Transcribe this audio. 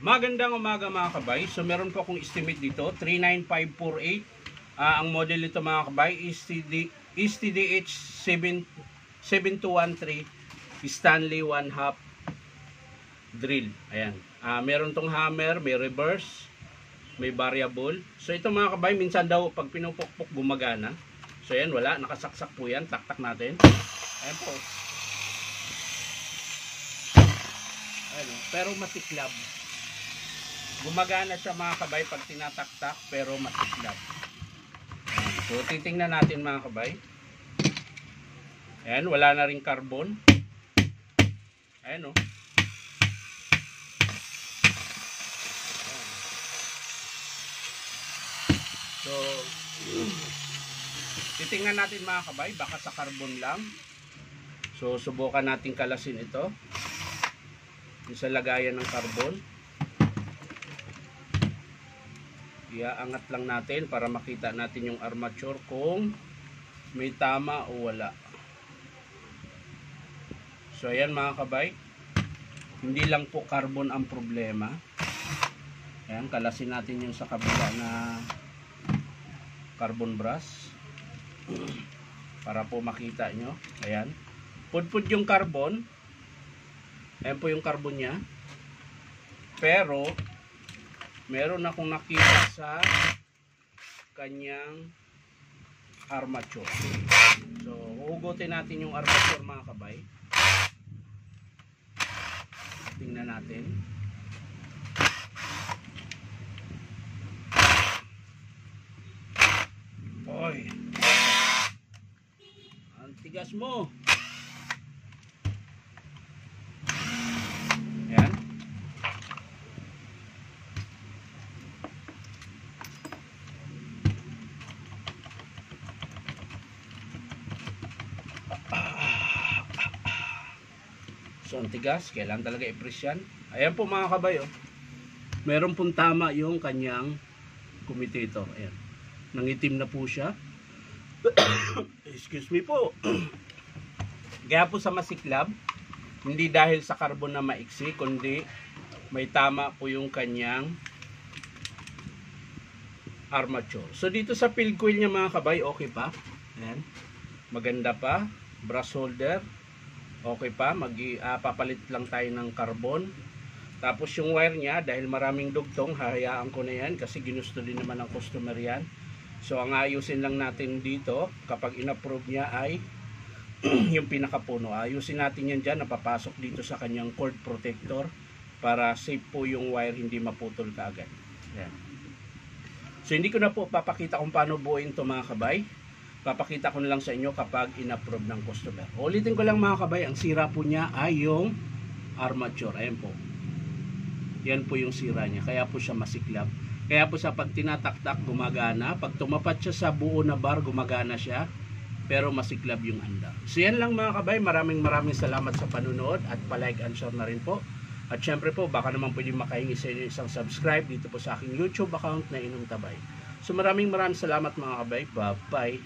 Magandang umaga mga kabay. So meron po akong estimate dito, 39548. Ang model nito mga kabay is TDH 7213 Stanley 1/2 drill. Ayan. Meron tong hammer, may reverse, may variable. So ito mga kabay, minsan daw pag pinupukpok gumagana. So ayan, wala, nakasaksak po yan. Taktak natin. Ayan po. Ayan, pero matiklab. Gumagana siya mga kabay pag tinataktak, pero matiklab. Ayan. So titingnan natin mga kabay. Ayan, wala na rin carbon. Ayan o. So titingnan natin mga kabay, baka sa carbon lang. So subukan natin kalasin ito. Yung sa lagayan ng carbon. Iaangat lang natin para makita natin yung armature kung may tama o wala. So ayan mga kabay, hindi lang po carbon ang problema. Ayan, kalasin natin yung sa kabila na carbon brush para po makita nyo. Ayan, pudpud yung carbon. Ayan po yung carbon nya, pero meron akong nakita sa kanyang armature. So hugutin natin yung armature mga kabay. Tingnan natin. Oy, ang tigas mo. Ayan. So ang tigas, kailangan talaga i-press yan. Ayan po mga kabay, oh. Meron pong tama yung kanyang commutator. Ayan, nangitim na po siya. Excuse me po. Kaya po sa masiklab, hindi dahil sa carbon na maiksi, kundi may tama po yung kanyang armature. So dito sa field coil niya mga kabay, okay pa. Ayan, maganda pa. Brass holder, okay pa. Papalit lang tayo ng carbon. Tapos yung wire niya, dahil maraming dugtong, hahayaan ko na yan kasi ginusto din naman ng customer yan. So ang ayusin lang natin dito kapag in-approve niya ay yung pinakapuno. Ayusin natin yan dyan, napapasok dito sa kanyang cord protector para safe po yung wire, hindi maputol kaagad. Yan. So hindi ko na po papakita kung paano buuin ito mga kabay. Papakita ko na lang sa inyo kapag in-approve ng customer. Ulitin ko lang mga kabay, ang sira po niya ay yung armature. Ayan po. Yan po yung sira niya. Kaya po siya masiklab. Kaya po sa pag tinataktak, gumagana. Pag tumapat siya sa buo na bar, gumagana siya. Pero masiklab yung andar. So yan lang mga kabay. Maraming salamat sa panunood. At palike and share na rin po. At syempre po, baka naman pwede makahingi sa inyo isang subscribe dito po sa aking YouTube account na Inom Tabay. So maraming salamat mga kabay. Bye-bye.